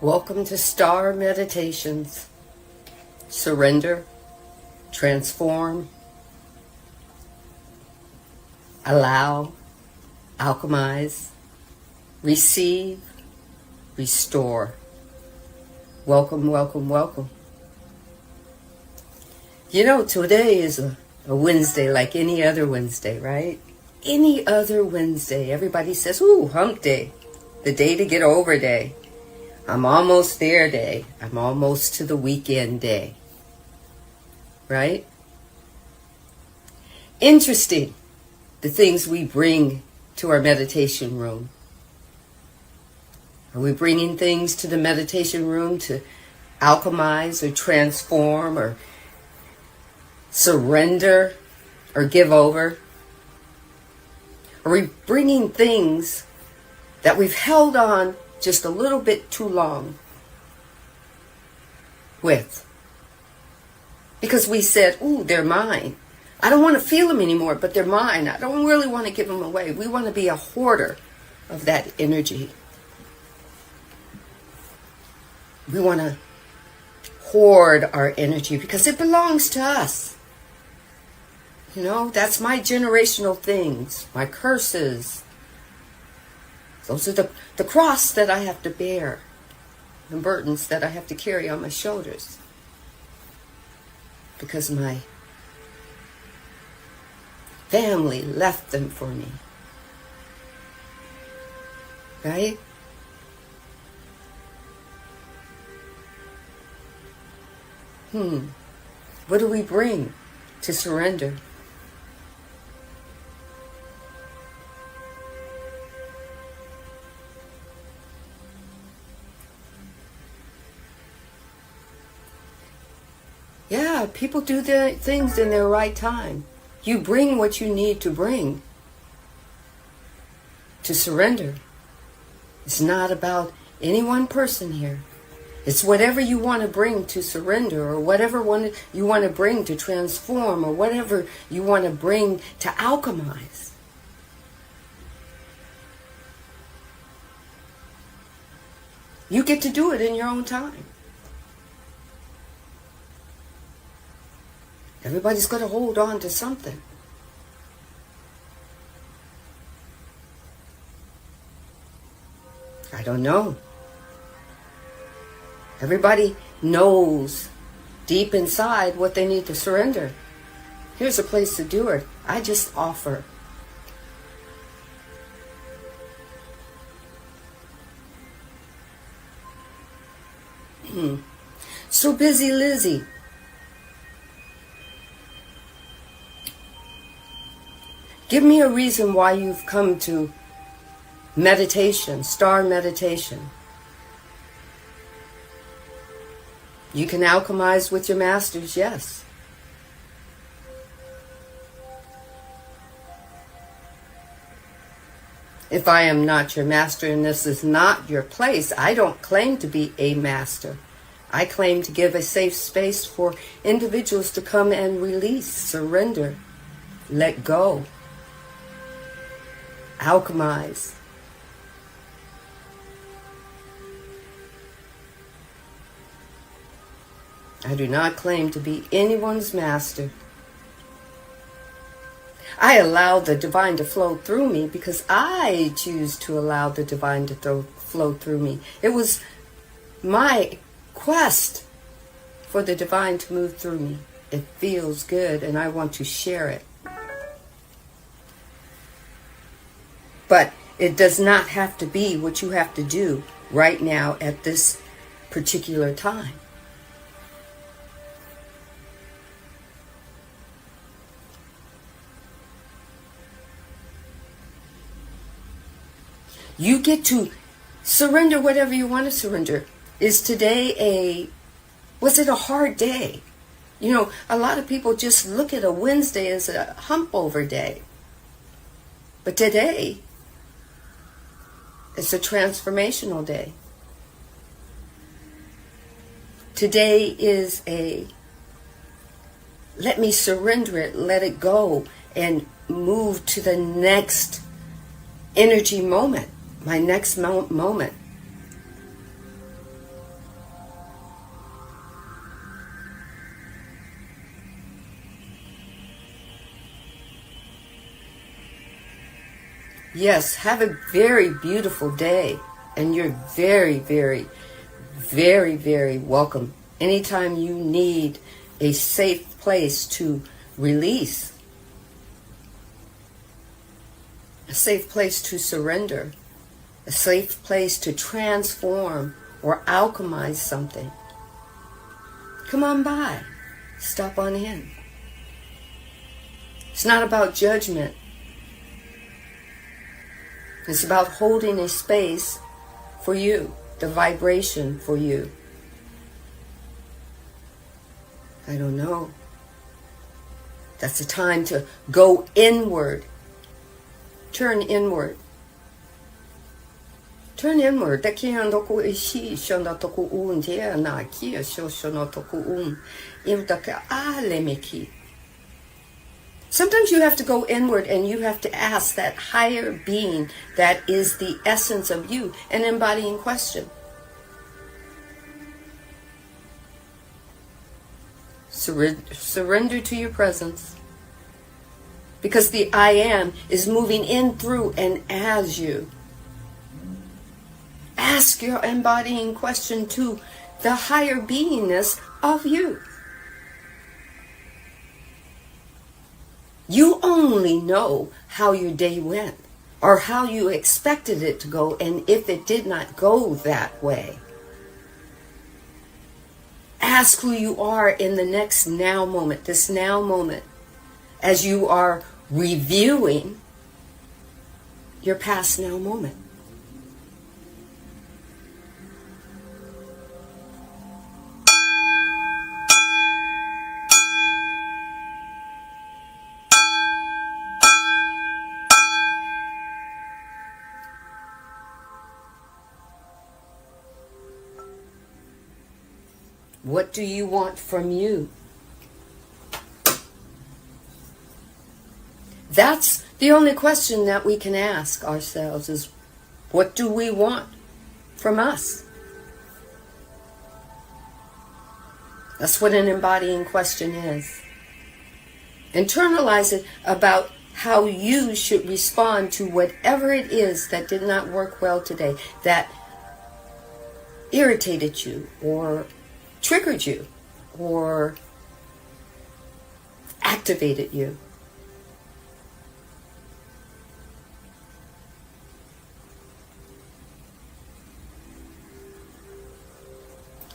Welcome to S.T.A.R Meditations. Surrender, transform, allow, alchemize, receive, restore. Welcome, welcome, welcome. You know, today is a Wednesday like any other Wednesday, right? Any other Wednesday. Everybody says, ooh, hump day. The day to get over day. I'm almost there day. I'm almost to the weekend day. Right? Interesting, the things we bring to our meditation room. Are we bringing things to the meditation room to alchemize or transform or surrender or give over? Are we bringing things that we've held on just a little bit too long with? Because we said, ooh, they're mine. I don't want to feel them anymore, but they're mine. I don't really want to give them away. We want to be a hoarder of that energy. We want to hoard our energy because it belongs to us. You know, that's my generational things, my curses. Those are the cross that I have to bear, the burdens that I have to carry on my shoulders. Because my family left them for me. Right? What do we bring to surrender? Yeah, people do their things in their right time. You bring what you need to bring to surrender. It's not about any one person here. It's whatever you want to bring to surrender, or whatever you want to bring to transform, or whatever you want to bring to alchemize. You get to do it in your own time. Everybody's got to hold on to something. I don't know. Everybody knows deep inside what they need to surrender. Here's a place to do it. I just offer. So busy, Lizzie. Give me a reason why you've come to meditation, S.T.A.R meditation. You can alchemize with your masters, yes. If I am not your master and this is not your place, I don't claim to be a master. I claim to give a safe space for individuals to come and release, surrender, let go. Alchemize. I do not claim to be anyone's master. I allow the divine to flow through me because I choose to allow the divine to flow through me. It was my quest for the divine to move through me. It feels good and I want to share it. But it does not have to be what you have to do right now at this particular time. You get to surrender whatever you want to surrender. Is today was it a hard day? You know, a lot of people just look at a Wednesday as a hump over day. But today, it's a transformational day. Today is let me surrender it, let it go, and move to the next energy moment, my next moment. Yes, have a very beautiful day. And you're very, very, very, very welcome. Anytime you need a safe place to release, a safe place to surrender, a safe place to transform or alchemize something, come on by. Stop on in. It's not about judgment. It's about holding a space for you, the vibration for you. I don't know. That's the time to go inward. Turn inward. Turn inward. Sometimes you have to go inward and you have to ask that higher being that is the essence of you an embodying question. Surrender to your presence. Because the I am is moving in, through, and as you. Ask your embodying question to the higher beingness of you. You only know how your day went or how you expected it to go, and if it did not go that way. Ask who you are in the next now moment, this now moment, as you are reviewing your past now moment. What do you want from you? That's the only question that we can ask ourselves is, what do we want from us? That's what an embodying question is. Internalize it about how you should respond to whatever it is that did not work well today, that irritated you or triggered you or activated you.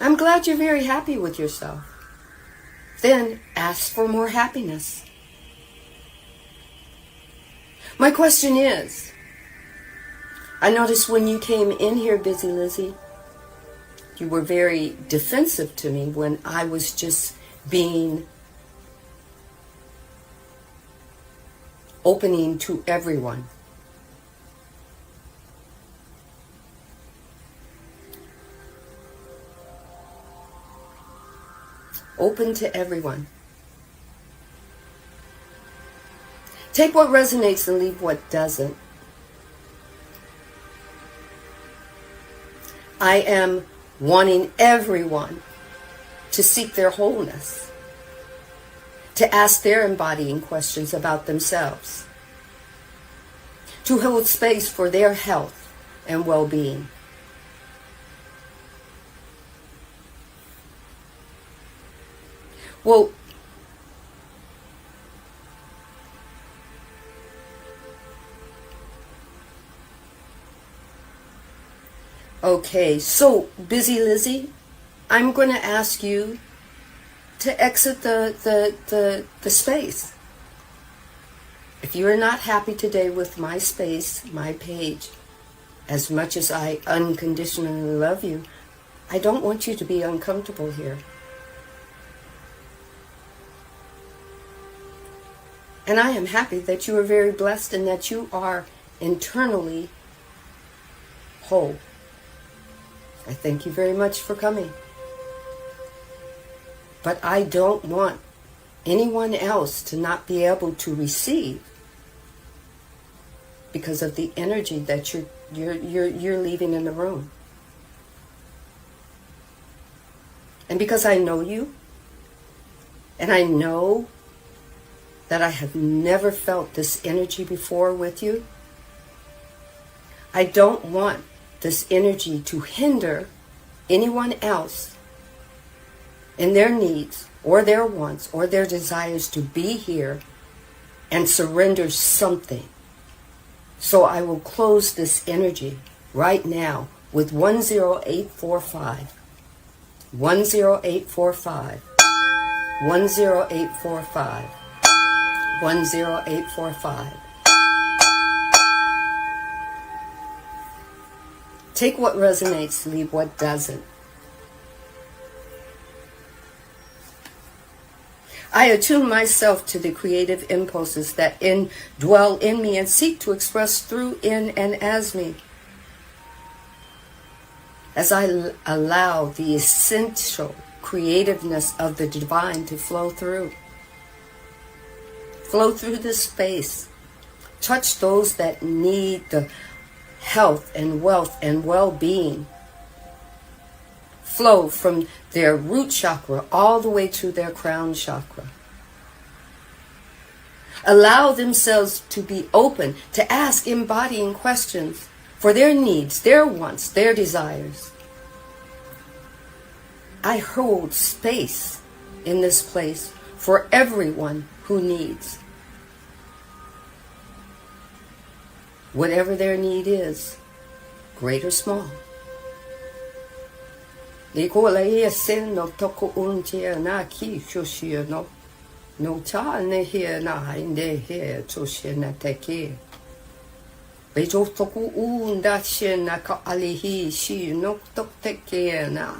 I'm glad you're very happy with yourself. Then ask for more happiness. My question is, I noticed when you came in here, Busy Lizzie, you were very defensive to me when I was just being opening to everyone. Open to everyone. Take what resonates and leave what doesn't. I am wanting everyone to seek their wholeness, to ask their embodying questions about themselves, to hold space for their health and well-being. Well, okay, so Busy Lizzie, I'm going to ask you to exit the space. If you are not happy today with my space, my page, as much as I unconditionally love you, I don't want you to be uncomfortable here. And I am happy that you are very blessed and that you are internally whole. I thank you very much for coming. But I don't want anyone else to not be able to receive because of the energy that you're leaving in the room. And because I know you, and I know that I have never felt this energy before with you, I don't want this energy to hinder anyone else in their needs or their wants or their desires to be here and surrender something. So I will close this energy right now with 10845. 10845. 10845. 10845. Take what resonates, leave what doesn't. I attune myself to the creative impulses that dwell in me and seek to express through, in, and as me. As I allow the essential creativeness of the divine to flow through. Flow through this space. Touch those that need the health and wealth and well-being. Flow from their root chakra all the way to their crown chakra. Allow themselves to be open to ask embodying questions for their needs, their wants, their desires. I hold space in this place for everyone who needs. Whatever their need is, great or small. No ta ne here na inde here to shena teke. Bejo toku unda shena ka alihi shi no tok teke na.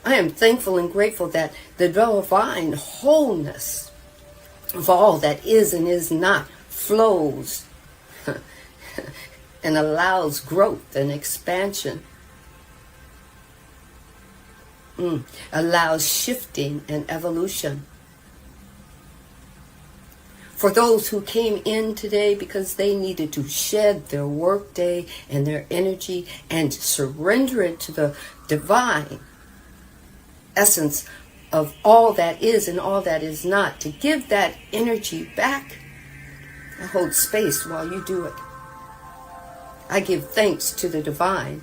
I am thankful and grateful that the divine wholeness of all that is and is not flows and allows growth and expansion. Allows shifting and evolution. For those who came in today because they needed to shed their work day and their energy and surrender it to the divine essence of all that is and all that is not, to give that energy back, I hold space while you do it. I give thanks to the divine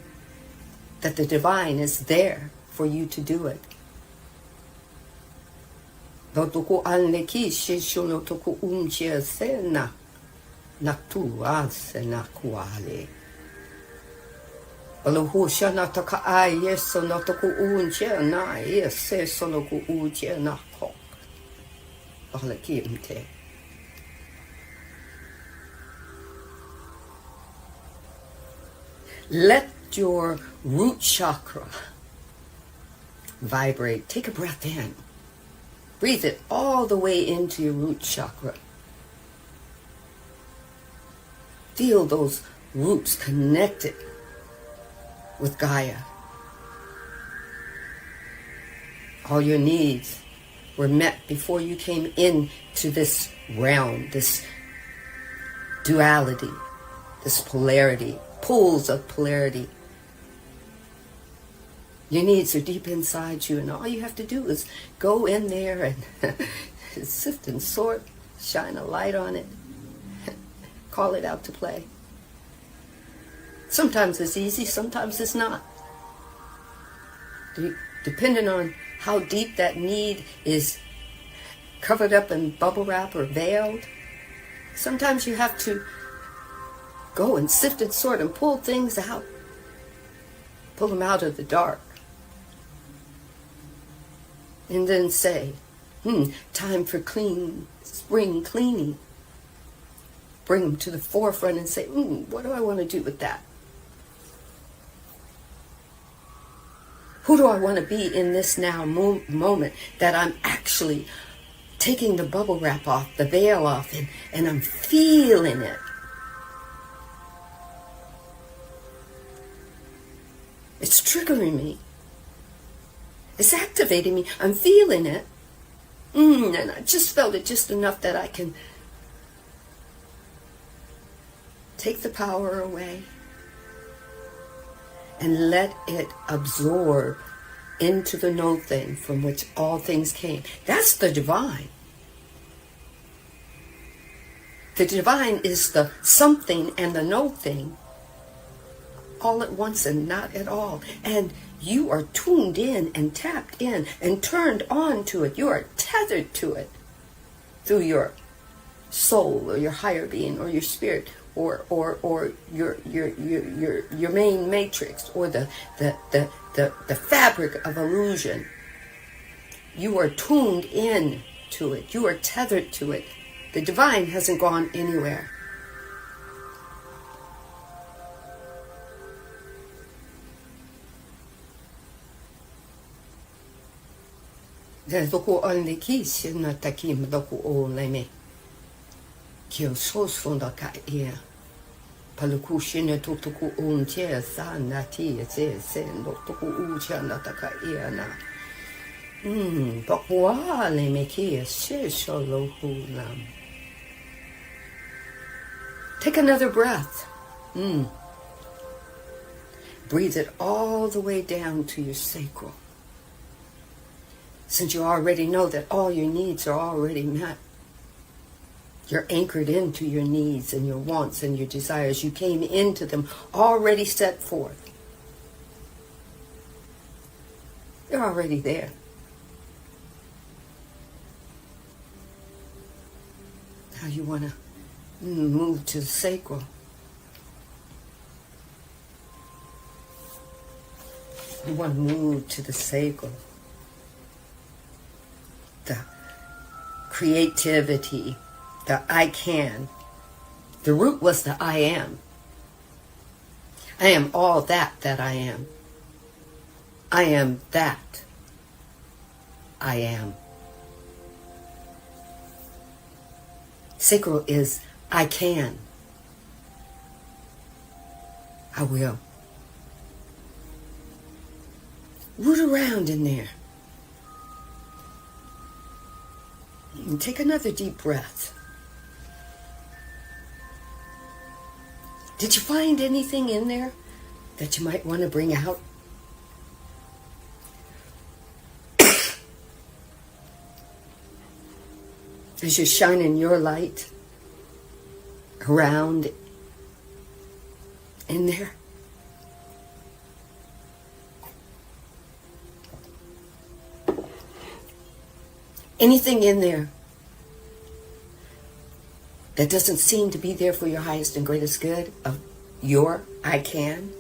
that the divine is there for you to do it. Let your root chakra vibrate. Take a breath in. Breathe it all the way into your root chakra. Feel those roots connected with Gaia. All your needs were met before you came into this realm, this duality, this polarity, pools of polarity. Your needs are deep inside you, and all you have to do is go in there and sift and sort, shine a light on it, call it out to play. Sometimes it's easy, sometimes it's not. Depending on how deep that need is covered up in bubble wrap or veiled, sometimes you have to go and sift and sort and pull things out. Pull them out of the dark. And then say, time for spring cleaning. Bring them to the forefront and say, what do I want to do with that? Who do I want to be in this now moment that I'm actually taking the bubble wrap off, the veil off, and I'm feeling it? It's triggering me. It's activating me. I'm feeling it. And I just felt it just enough that I can take the power away and let it absorb into the no thing from which all things came. That's the divine. The divine is the something and the no thing all at once and not at all. And you are tuned in and tapped in and turned on to it. You are tethered to it through your soul or your higher being or your spirit or your main matrix or the fabric of illusion. You are tuned in to it. You are tethered to it. The divine hasn't gone anywhere. Doko only kiss na takim doko o leme. Kyo sos fonda ka ia. Paluku shine tutuku unche sa na ti se no tuku ucha na taka ia na. Bakwa leme kia se solo hulam. Take another breath. Breathe it all the way down to your sacral. Since you already know that all your needs are already met. You're anchored into your needs and your wants and your desires. You came into them already set forth. They're already there. Now you want to move to the sacral. You want to move to the sacral. The creativity, the I can. The root was the I am. I am all that I am. I am that I am. Sacral is I can. I will. Root around in there. And take another deep breath. Did you find anything in there that you might want to bring out? As you're shining your light around in there. Anything in there that doesn't seem to be there for your highest and greatest good of your I can?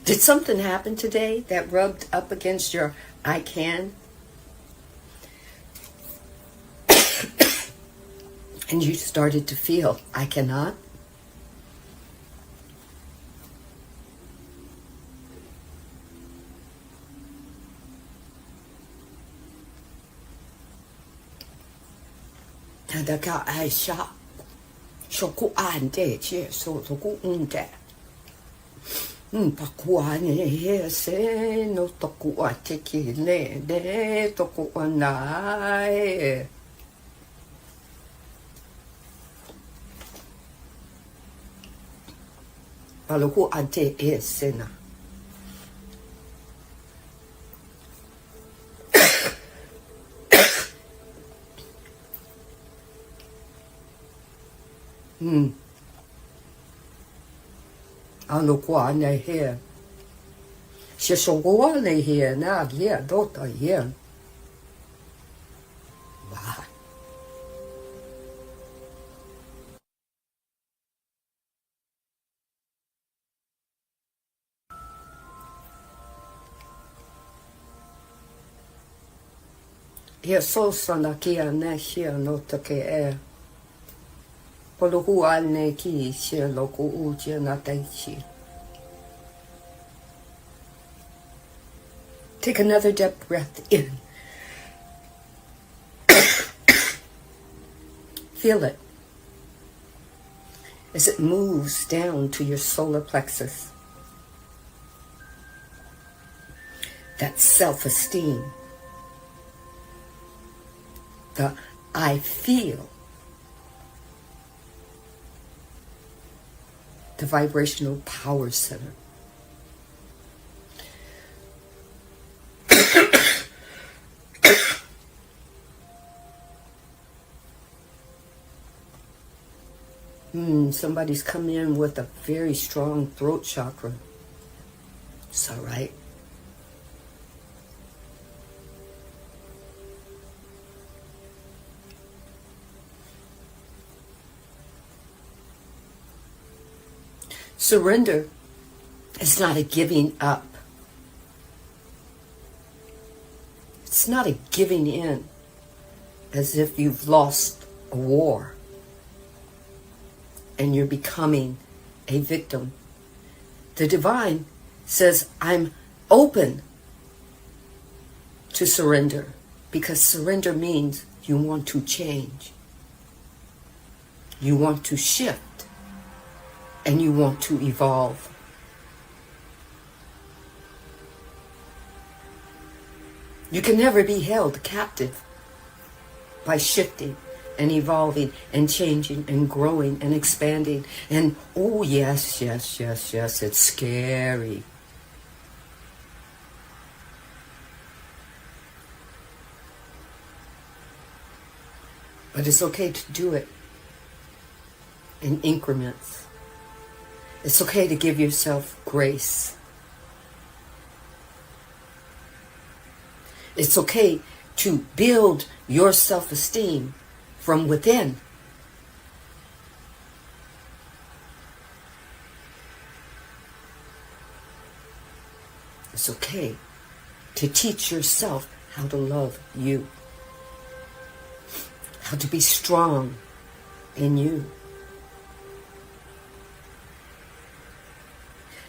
Did something happen today that rubbed up against your I can? And you started to feel I cannot? Daka Aisha Shoku Ande Che So Toku Unde Pakuane Hese No Toku Ateki Le De Toku Anae Paloku Ante Esena Alo qua này here. She so go này here na here daughter here. Wow. Here so sana kia na here no take air. Polohu ane ki she loko uche na taichi. Take another deep breath in. Feel it as it moves down to your solar plexus. That self-esteem. The I feel. The vibrational power center. Somebody's come in with a very strong throat chakra. It's all right. Surrender is not a giving up. It's not a giving in as if you've lost a war and you're becoming a victim. The divine says, I'm open to surrender, because surrender means you want to change. You want to shift. And you want to evolve. You can never be held captive by shifting and evolving and changing and growing and expanding. And oh yes, it's scary. But it's okay to do it in increments. It's okay to give yourself grace. It's okay to build your self-esteem from within. It's okay to teach yourself how to love you, how to be strong in you,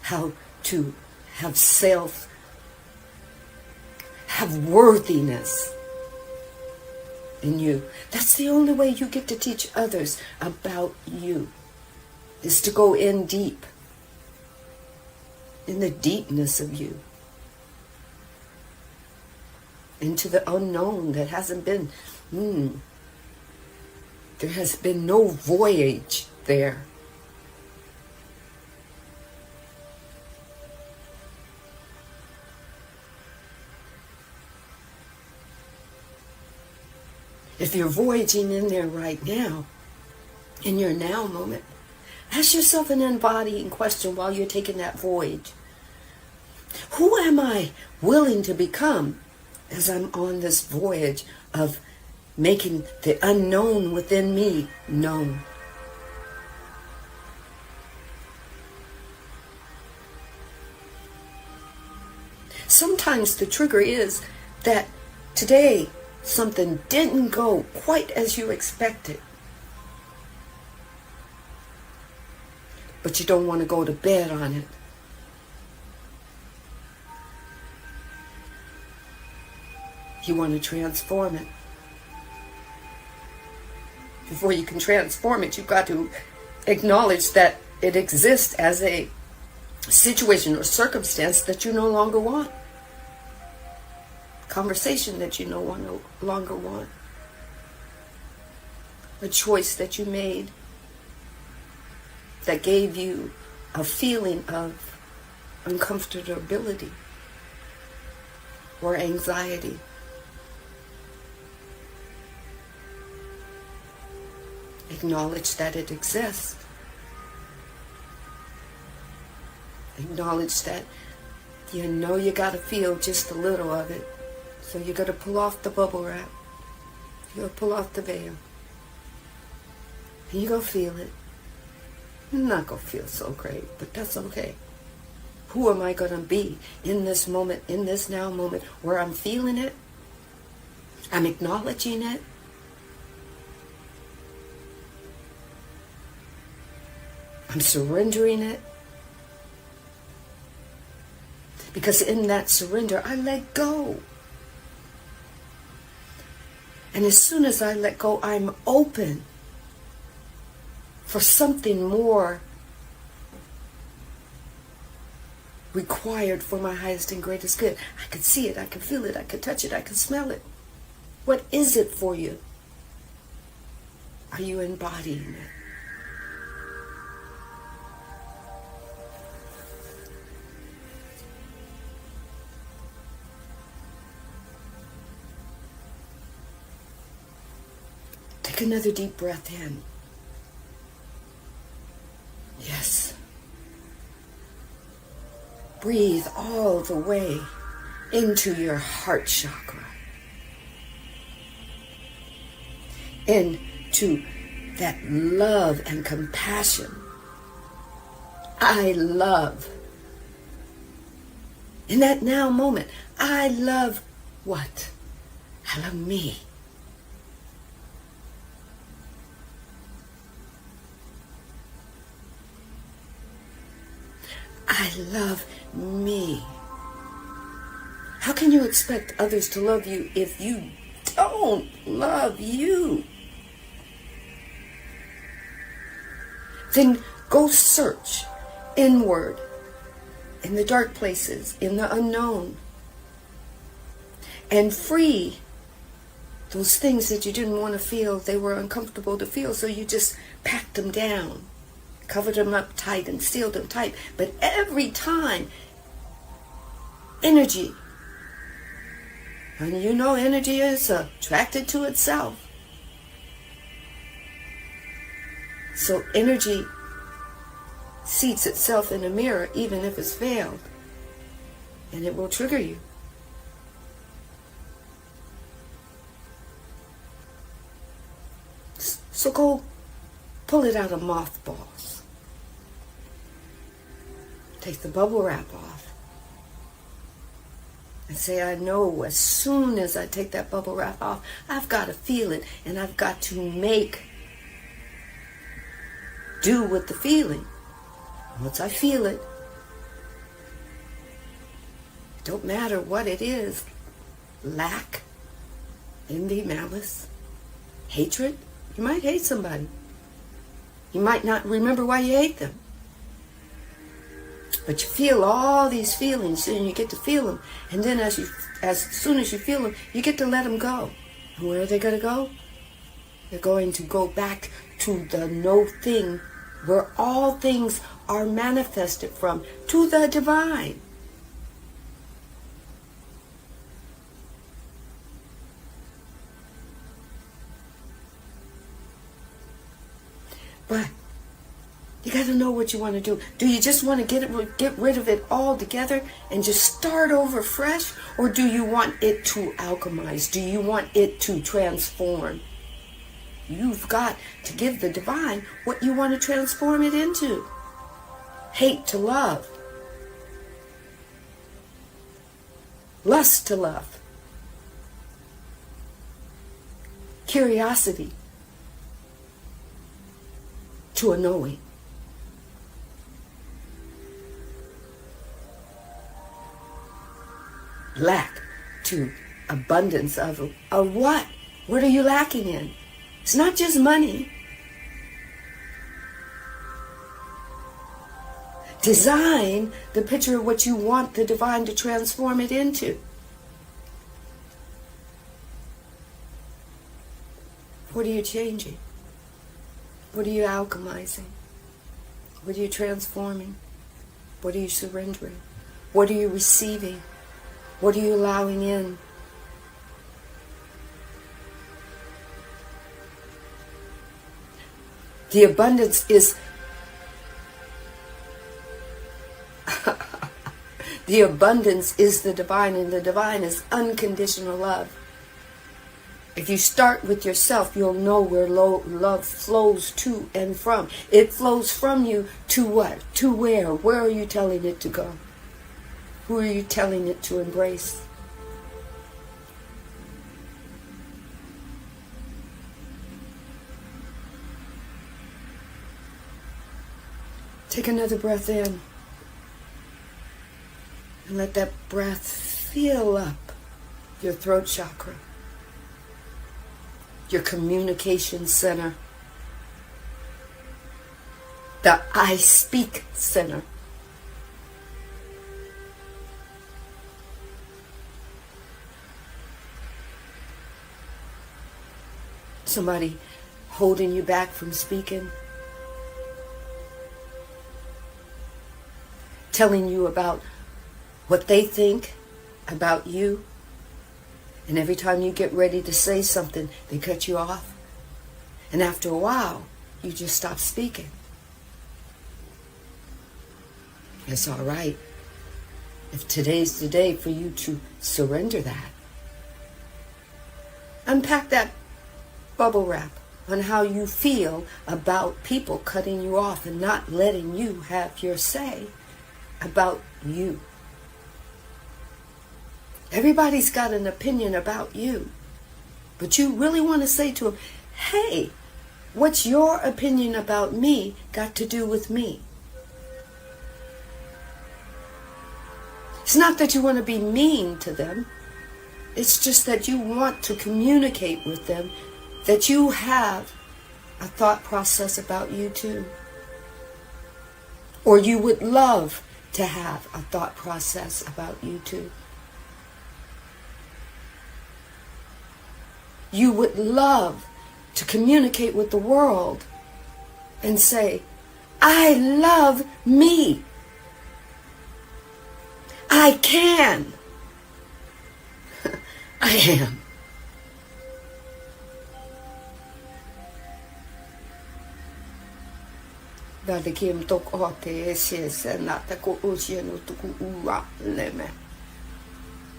how to have have worthiness in you. That's the only way you get to teach others about you, is to go in deep, in the deepness of you, into the unknown that hasn't been, there has been no voyage there. If you're voyaging in there right now, in your now moment, ask yourself an embodying question while you're taking that voyage. Who am I willing to become as I'm on this voyage of making the unknown within me known? Sometimes the trigger is that today something didn't go quite as you expected. But you don't want to go to bed on it. You want to transform it. Before you can transform it, you've got to acknowledge that it exists as a situation or circumstance that you no longer want. Conversation that you no longer want. A choice that you made that gave you a feeling of uncomfortability or anxiety. Acknowledge that it exists. Acknowledge that you know you got to feel just a little of it. So you got to pull off the bubble wrap. You got to pull off the veil. And you go feel it. You're not going to feel so great, but that's okay. Who am I going to be in this moment, in this now moment, where I'm feeling it? I'm acknowledging it. I'm surrendering it. Because in that surrender, I let go. And as soon as I let go, I'm open for something more required for my highest and greatest good. I can see it, I can feel it, I can touch it, I can smell it. What is it for you? Are you embodying it? Take another deep breath in. breathe all the way into your heart chakra, into that love and compassion. I love. In that now moment, I love what? I love me. I love me. How can you expect others to love you if you don't love you? Then go search inward, in the dark places, in the unknown, and free those things that you didn't want to feel. They were uncomfortable to feel, so you just packed them down, covered them up tight and sealed them tight. But every time, energy, and you know energy is attracted to itself. So energy sees itself in a mirror, even if it's veiled, and it will trigger you. So go pull it out of mothballs. Take the bubble wrap off. And say, I know as soon as I take that bubble wrap off, I've got to feel it, and I've got to do with the feeling. Once I feel it, it don't matter what it is, lack, envy, malice, hatred. You might hate somebody. You might not remember why you hate them. But you feel all these feelings, and you get to feel them. And then as soon as you feel them, you get to let them go. And where are they going to go? They're going to go back to the no thing, where all things are manifested from, to the divine. But you got to know what you want to do. Do you just want to get rid of it all together and just start over fresh? Or do you want it to alchemize? Do you want it to transform? You've got to give the divine what you want to transform it into. Hate to love. Lust to love. Curiosity to a knowing. Lack to abundance of what? What are you lacking in? It's not just money. Design the picture of what you want the divine to transform it into. What are you changing? What are you alchemizing? What are you transforming? What are you surrendering? What are you receiving? What are you allowing in? The abundance is the abundance is the divine, and the divine is unconditional love. If you start with yourself, you'll know where love flows to and from. It flows from you to what? To where? Where are you telling it to go? Who are you telling it to embrace? Take another breath in. And let that breath fill up your throat chakra, your communication center, the I speak center. Somebody holding you back from speaking, telling you about what they think about you, and every time you get ready to say something, they cut you off, and after a while, you just stop speaking. It's all right. If today's the day for you to surrender that, unpack that bubble wrap on how you feel about people cutting you off and not letting you have your say about you. Everybody's got an opinion about you, but you really want to say to them, hey, what's your opinion about me got to do with me? It's not that you want to be mean to them. It's just that you want to communicate with them that you have a thought process about you too. Or you would love to have a thought process about you too. You would love to communicate with the world and say, I love me. I can. I am. Balikim tok ote se na ta ko oceano to ku ura leme.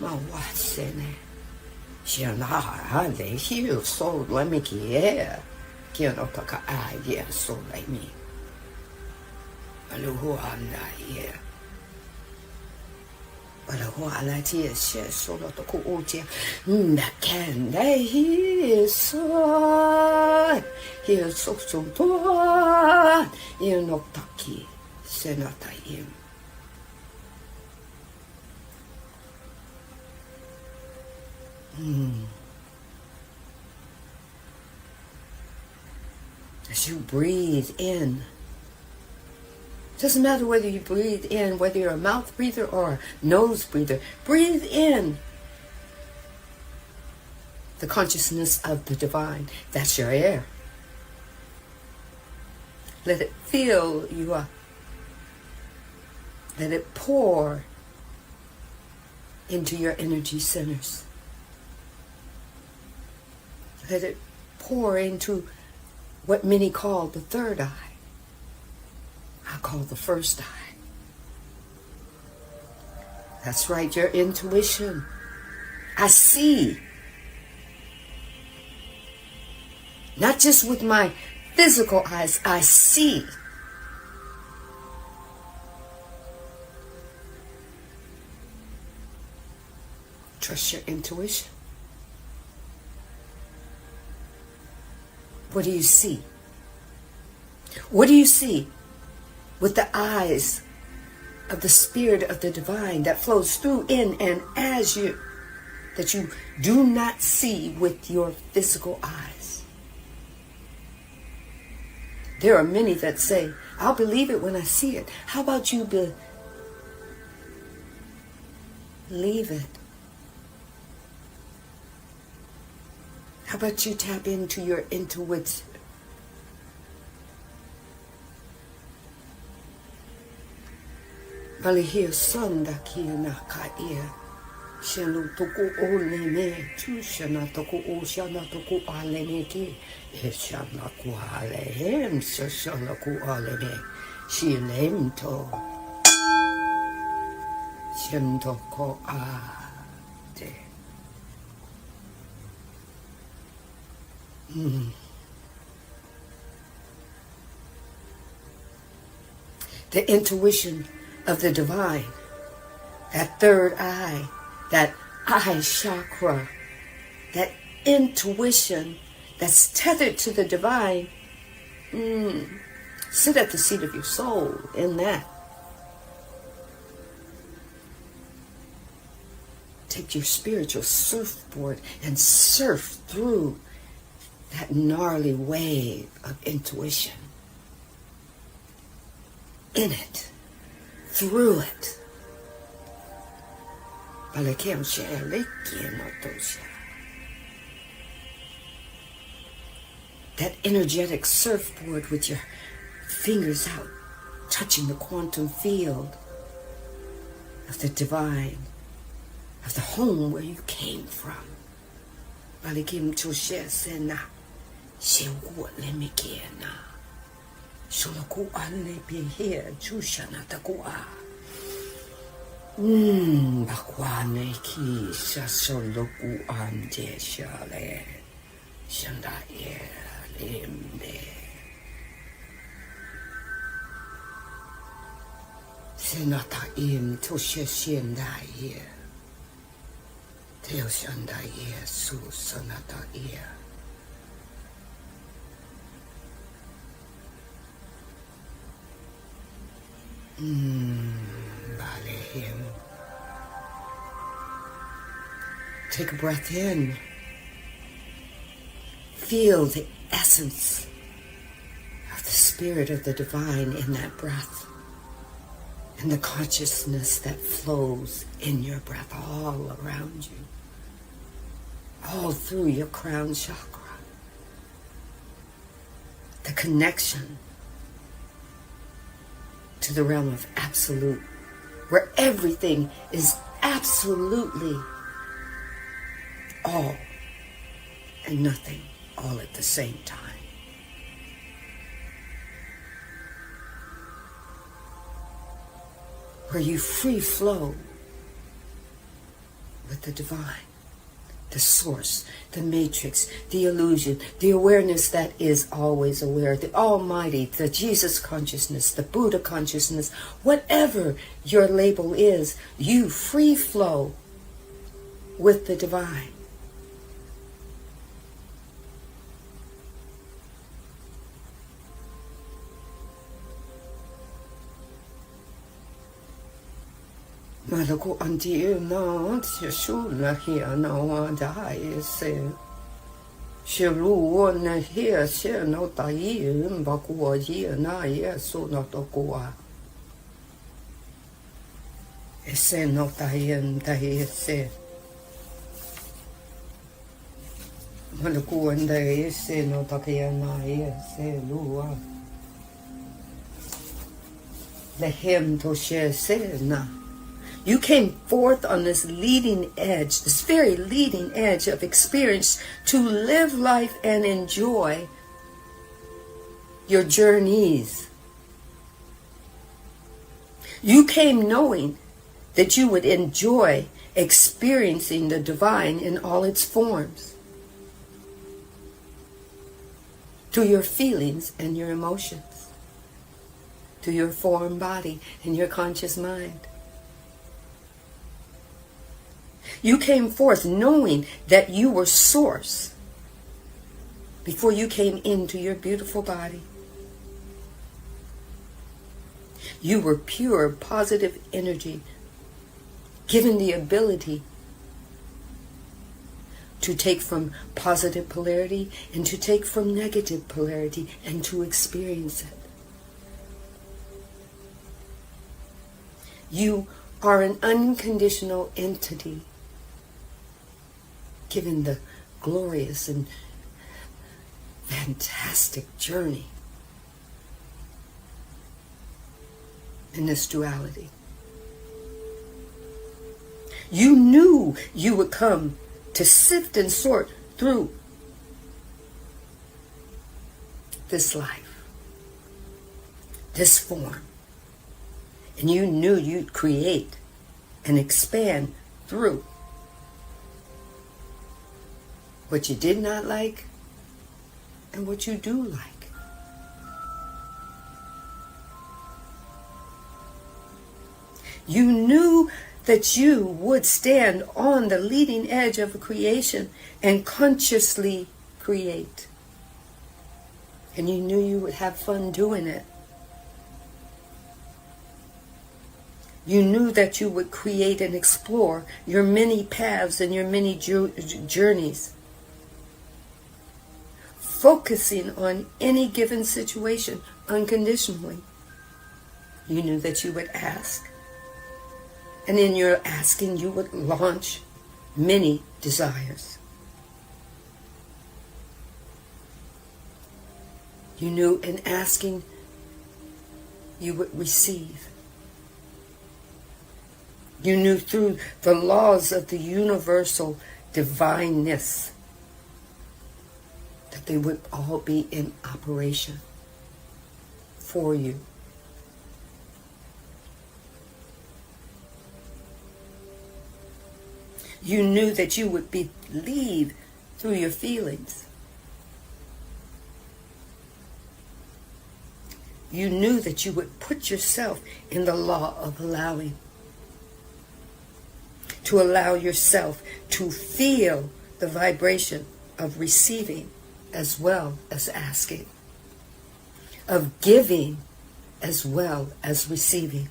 Ma wasene. Shana ha le hiu so leme ki no taka a ye so like me. Alu anda ye. Alu ala ti se so no to ku oce. Na can they he so. He so to. Ye no taki se na ta im. As you breathe in, doesn't matter whether you breathe in, whether you're a mouth breather or a nose breather, breathe in the consciousness of the divine. That's your air. Let it fill you up. Let it pour into your energy centers. Let it pour into what many call the third eye. I call the first eye. That's right, your intuition. I see. Not just with my physical eyes, I see. Trust your intuition. What do you see? What do you see with the eyes of the Spirit of the Divine that flows through, in, and as you, that you do not see with your physical eyes? There are many that say, I'll believe it when I see it. How about you believe it? How about you tap into your intuition? Balihir sonda kia ka ia. Shanu toku o me tu shana toku o shana toku ale me ki. E shana ku ale hem shana ku ale me. Shi lem to. Shento ko a te. The intuition of the divine, that third eye, that eye chakra, that intuition that's tethered to the divine, sit at the seat of your soul in that. Take your spiritual surfboard and surf through that gnarly wave of intuition. In it, through it. That energetic surfboard with your fingers out, touching the quantum field of the divine, of the home where you came from. Bakwane ki sasoloku ande shale. Shanda ye limbe. Senata im toshe shenda ye. Teo shanda ye su sanata ye. Bale him. Take a breath in. Feel the essence of the spirit of the divine in that breath. And the consciousness that flows in your breath all around you. All through your crown chakra. The connection to the realm of absolute, where everything is absolutely all and nothing all at the same time. Where you free flow with the divine, the source, the matrix, the illusion, the awareness that is always aware, the almighty, the Jesus consciousness, the Buddha consciousness, whatever your label is, you free flow with the divine. Malako anti na shu la here na wa dai se shilu na here she no tai ba ku ji na ye so no to ku a ese no tai se malako anda se no ta ke na ye se lu a le him to she se na. You came forth on this leading edge, this very leading edge of experience to live life and enjoy your journeys. You came knowing that you would enjoy experiencing the divine in all its forms, through your feelings and your emotions, through your form body and your conscious mind. You came forth knowing that you were source before you came into your beautiful body. You were pure, positive energy, given the ability to take from positive polarity and to take from negative polarity and to experience it. You are an unconditional entity, given the glorious and fantastic journey in this duality. You knew you would come to sift and sort through this life, this form, and you knew you'd create and expand through what you did not like and what you do like. You knew that you would stand on the leading edge of a creation and consciously create. And you knew you would have fun doing it. You knew that you would create and explore your many paths and your many journeys, focusing on any given situation unconditionally. You knew that you would ask, and in your asking you would launch many desires. You knew in asking you would receive. You knew through the laws of the universal divineness that they would all be in operation for you. You knew that you would believe through your feelings. You knew that you would put yourself in the law of allowing. To allow yourself to feel the vibration of receiving as well as asking. Of giving as well as receiving.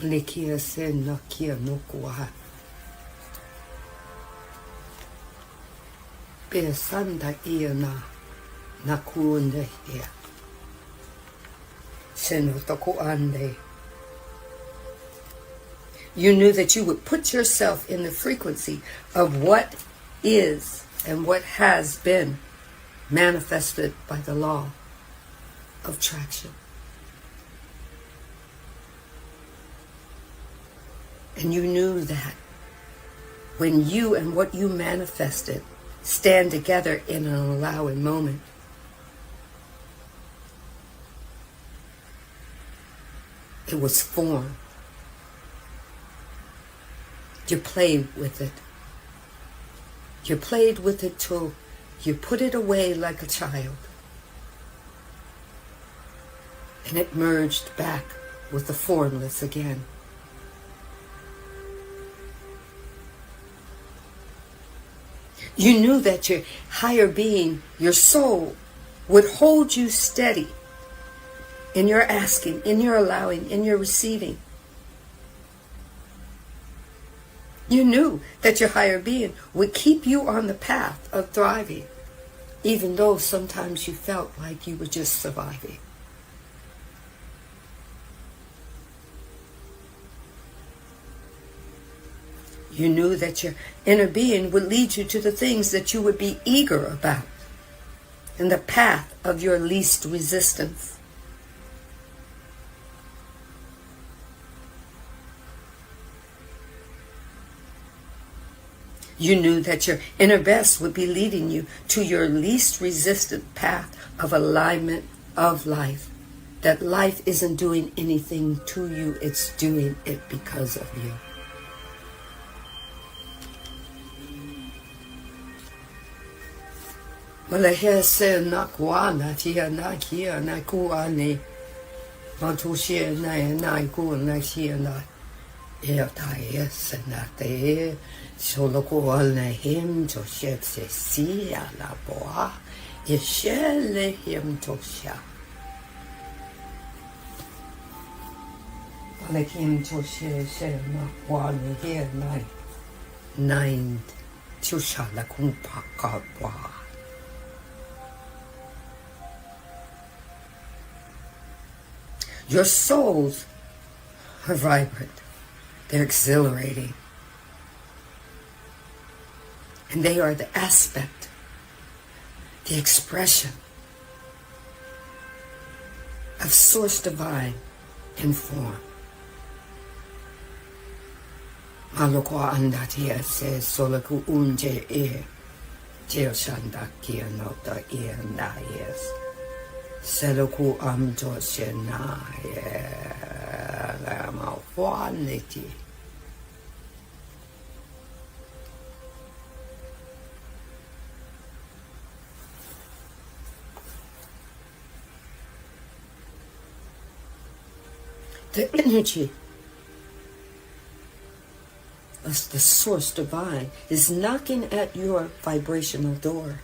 Likia se nakia nokua. Be sanda iana nakuunde here. Senotoko ande. You knew that you would put yourself in the frequency of what is and what has been manifested by the law of attraction. And you knew that when you and what you manifested stand together in an allowing moment, it was formed. You played with it. You played with it till you put it away like a child. And it merged back with the formless again. You knew that your higher being, your soul, would hold you steady in your asking, in your allowing, in your receiving. You knew that your higher being would keep you on the path of thriving, even though sometimes you felt like you were just surviving. You knew that your inner being would lead you to the things that you would be eager about, in the path of your least resistance. You knew that your inner best would be leading you to your least resistant path of alignment of life. That life isn't doing anything to you, it's doing it because of you. Malahe se nakwana tia na kia na kuane matushia na ku na kia na e se na te solo ko na him to shet se si la boa e shele him to sha ale him to she na kwane here nine to sha la kumpa ka boa. Your souls are vibrant. They're exhilarating. And they are the aspect, the expression of Source Divine in form. Maloko andatia says solaku unje e jeo shandakia nota e na yes. Seloku amjo shena la ma quality. The energy of the Source Divine is knocking at your vibrational door.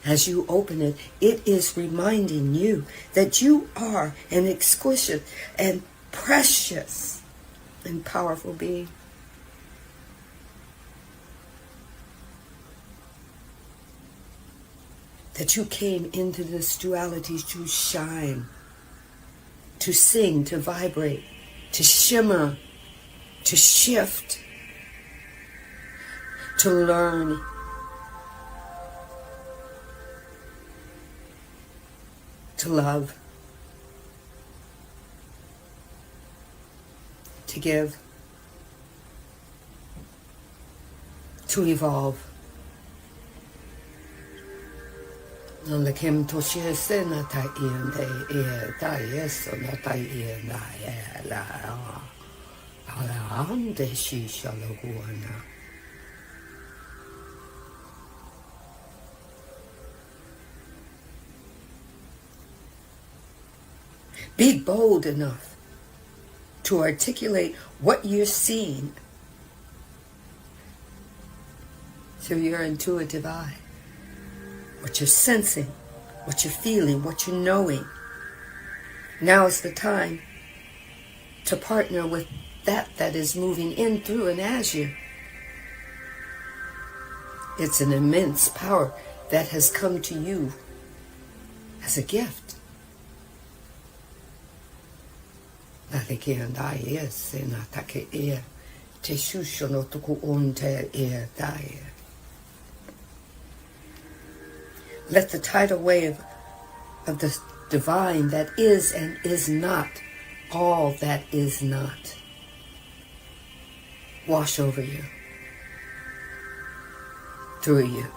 As you open it, it is reminding you that you are an exquisite and precious and powerful being. That you came into this duality to shine, to sing, to vibrate, to shimmer, to shift, to learn, to love, to give, to evolve, Non le kem to she se na ta in de ta yes na ta in na la ala ande shi shaloguana. Be bold enough to articulate what you're seeing through your intuitive eye, what you're sensing, what you're feeling, what you're knowing. Now is the time to partner with that is moving in, through, and as you. It's an immense power that has come to you as a gift. Let the tidal wave of the divine that is and is not, all that is not, wash over you, through you.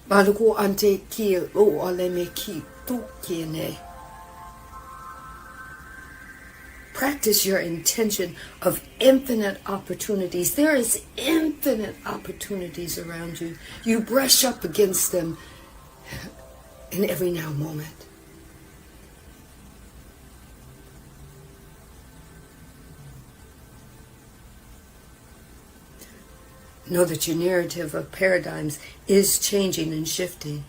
Maluku ante ki o aleme ki tukine. Practice your intention of infinite opportunities. There is infinite opportunities around you. You brush up against them in every now moment. Know that your narrative of paradigms is changing and shifting.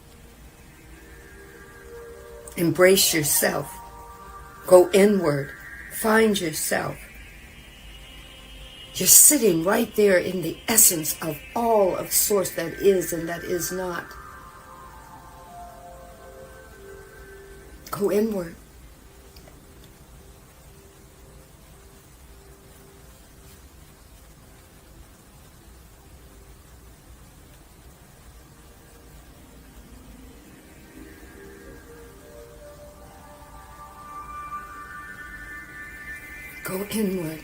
Embrace yourself. Go inward. Find yourself. You're sitting right there in the essence of all of Source that is and that is not. Go inward. Go inward.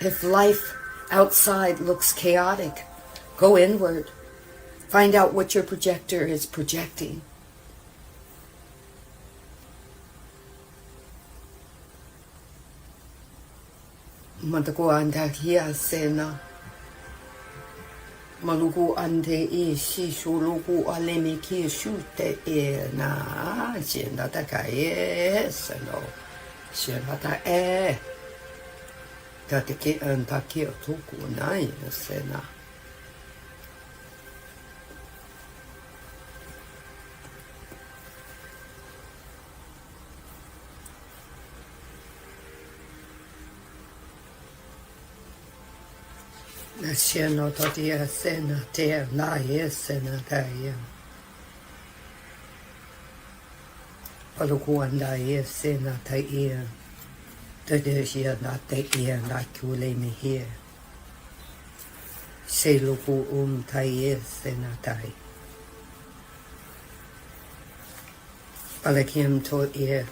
If life outside looks chaotic, go inward. Find out what your projector is projecting. Matako anda kia sena. Maluku ante e shishu luku aleme ki shute e na shenda taka e seno shenda ta e tate ki anta ki tuku na sena. Sieno todia sena te na yesena daya. Paluku anda yesena ta ia. Tadeshia na te ia na kule me here. Se luku ta yesena tai. Palakim to ia.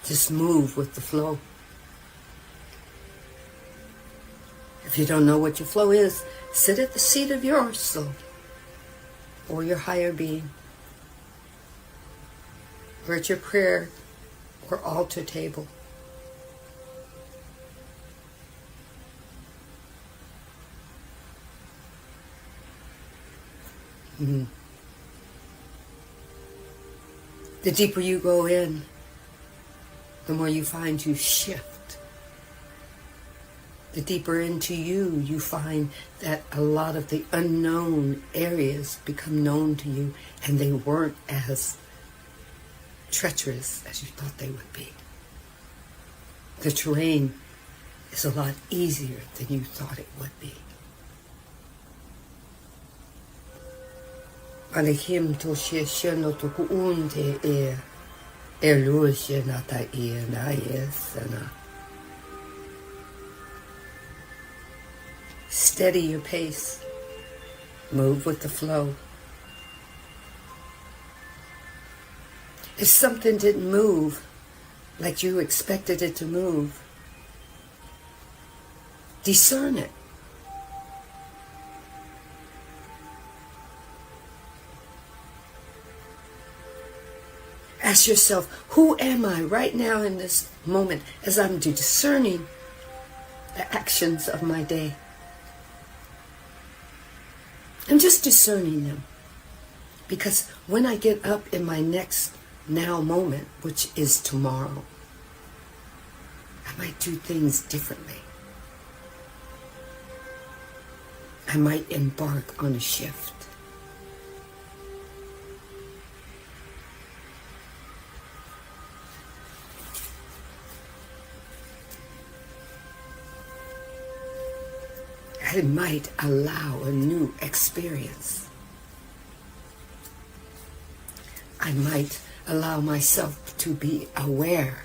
Just move with the flow. If you don't know what your flow is, sit at the seat of your soul or your higher being, or at your prayer or altar table. The deeper you go in, the more you find you shift. The deeper into you, you find that a lot of the unknown areas become known to you, and they weren't as treacherous as you thought they would be. The terrain is a lot easier than you thought it would be. Alehim toshe sheno toku unte eluche nata na yesana. Steady your pace. Move with the flow. If something didn't move like you expected it to move, discern it. Ask yourself, who am I right now in this moment as I'm discerning the actions of my day? I'm just discerning them. Because when I get up in my next now moment, which is tomorrow, I might do things differently. I might embark on a shift. I might allow a new experience. I might allow myself to be aware,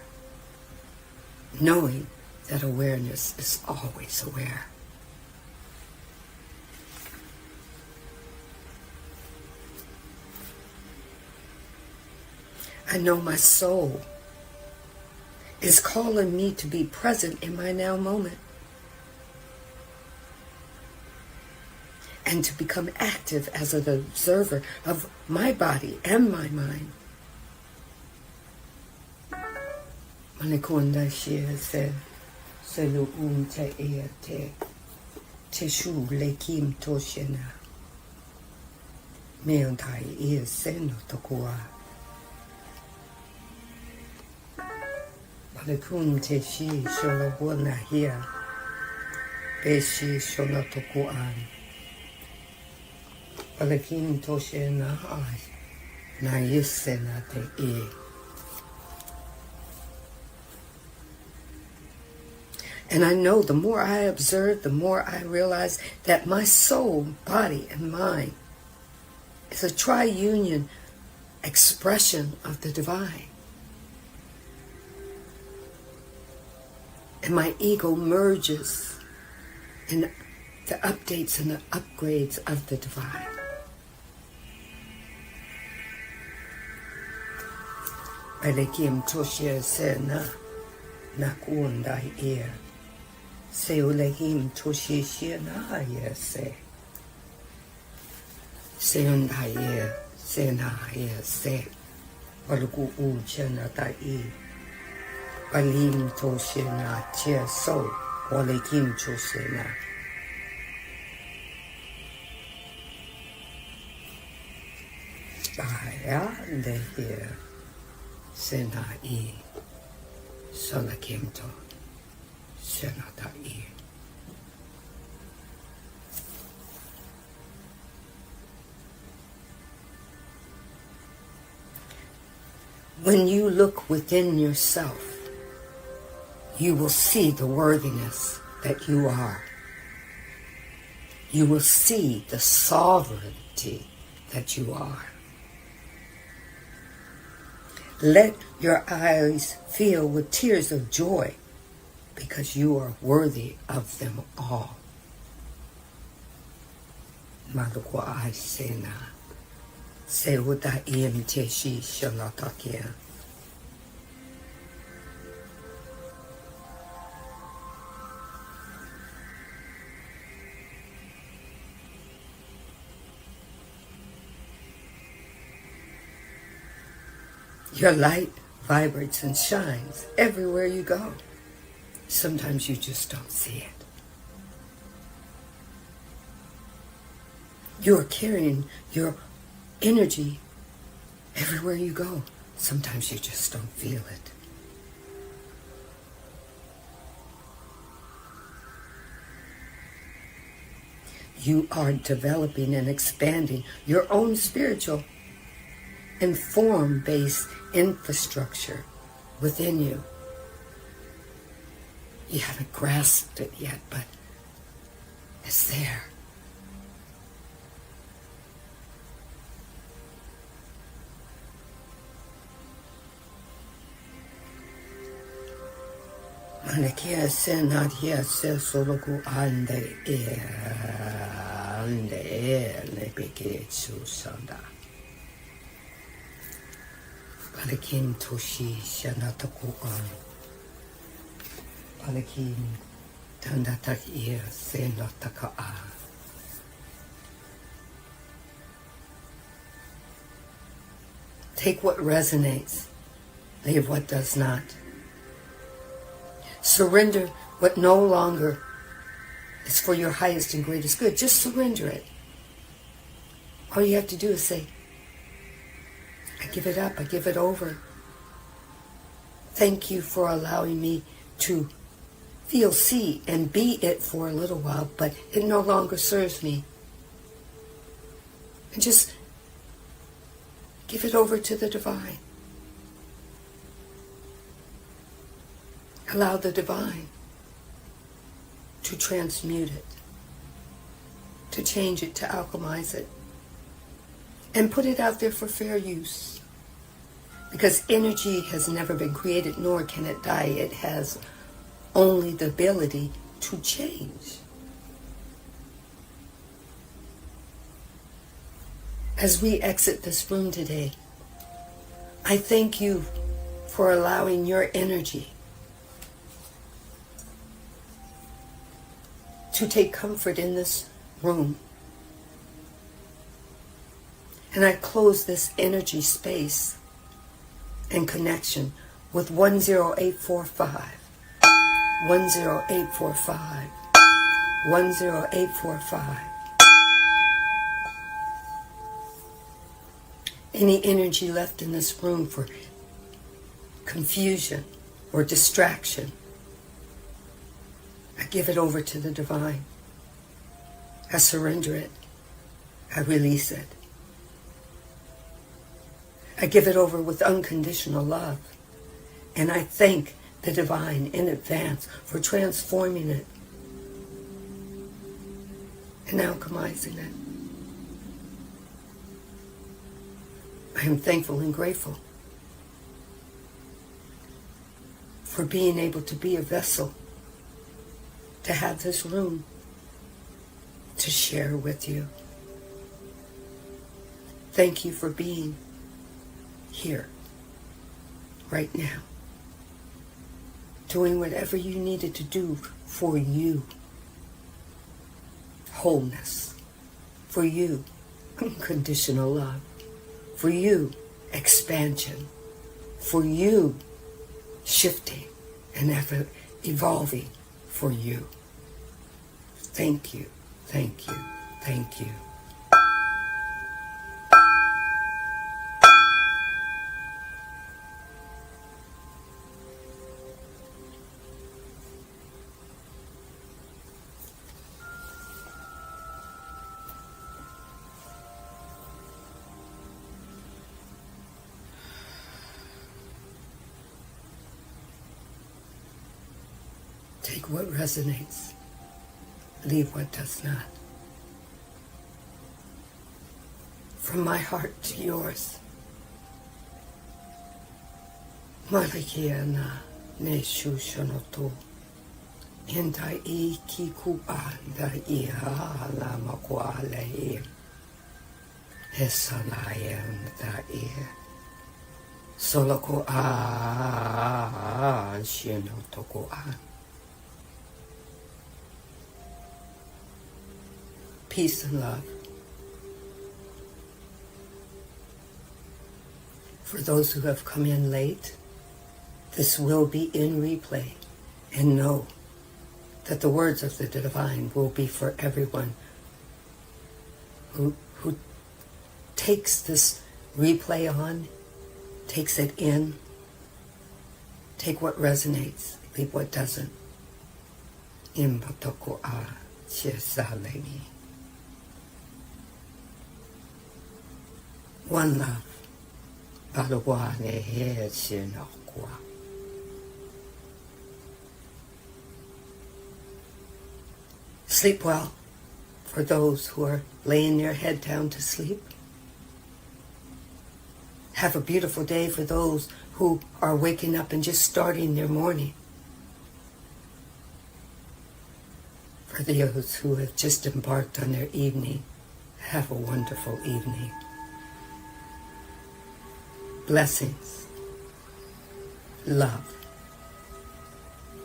knowing that awareness is always aware. I know my soul is calling me to be present in my now moment and to become active as an observer of my body and my mind. Manikunda shia se lu te ea te shu lekim toshena. Meontai ea seno tokua. Manikun te shi shola wana hia. Be shi shola tokuan. Palakin toshe na ai na yese na te e. And I know the more I observe, the more I realize that my soul, body, and mind is a tri-union expression of the divine. And my ego merges in the updates and the upgrades of the divine. Alekim toshia se na kuondai ea. Se ulehim toshi shia na ea se. Se undai ea se na ea se. Waluku uche na tai e. Balim toshi na chia so. Walekim toshi na. Baya de here. Sandee, Solakimto, Sandee. When you look within yourself, you will see the worthiness that you are. You will see the sovereignty that you are. Let your eyes fill with tears of joy because you are worthy of them all. Malukwa ai sena. Se uta iem te shi shalatakia. Your light vibrates and shines everywhere you go. Sometimes you just don't see it. You're carrying your energy everywhere you go. Sometimes you just don't feel it. you are developing and expanding your own spiritual and form-based infrastructure within you. You haven't grasped it yet, but it's there. Malakia se nadia se soloku ande le beke susanda. Palakin toshi shanataku an. Palakin tandatak ear se nataka a. Take what resonates, leave what does not. Surrender what no longer is for your highest and greatest good. Just surrender it. All you have to do is say, I give it up, I give it over. Thank you for allowing me to feel, see, and be it for a little while, but it no longer serves me. And just give it over to the divine. Allow the divine to transmute it, to change it, to alchemize it, and put it out there for fair use. Because energy has never been created, nor can it die. It has only the ability to change. As we exit this room today, I thank you for allowing your energy to take comfort in this room. And I close this energy space and connection with 10845, 10845, 10845. Any energy left in this room for confusion or distraction, I give it over to the divine. I surrender it. I release it. I give it over with unconditional love. And I thank the divine in advance for transforming it and alchemizing it. I am thankful and grateful for being able to be a vessel, to have this room to share with you. Thank you for being here right now, doing whatever you needed to do for you. Wholeness. For you, unconditional love. For you, expansion. For you, shifting and evolving. For you. Thank you, thank you, thank you. Take what resonates, leave what does not. From my heart to yours. Malakiana neshu shonoto. Inda I kiku anda iha la makwale. Esanayan da I. Soloko a shinotoko a. Peace and love. For those who have come in late, this will be in replay. And know that the words of the divine will be for everyone who takes this replay on, takes it in. Take what resonates, leave what doesn't. Impatoko a shezalegi. One love. Palawa ne he sinakwa. Sleep well for those who are laying their head down to sleep. Have a beautiful day for those who are waking up and just starting their morning. For those who have just embarked on their evening, have a wonderful evening. Blessings, love,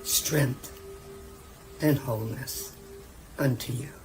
strength, and wholeness unto you.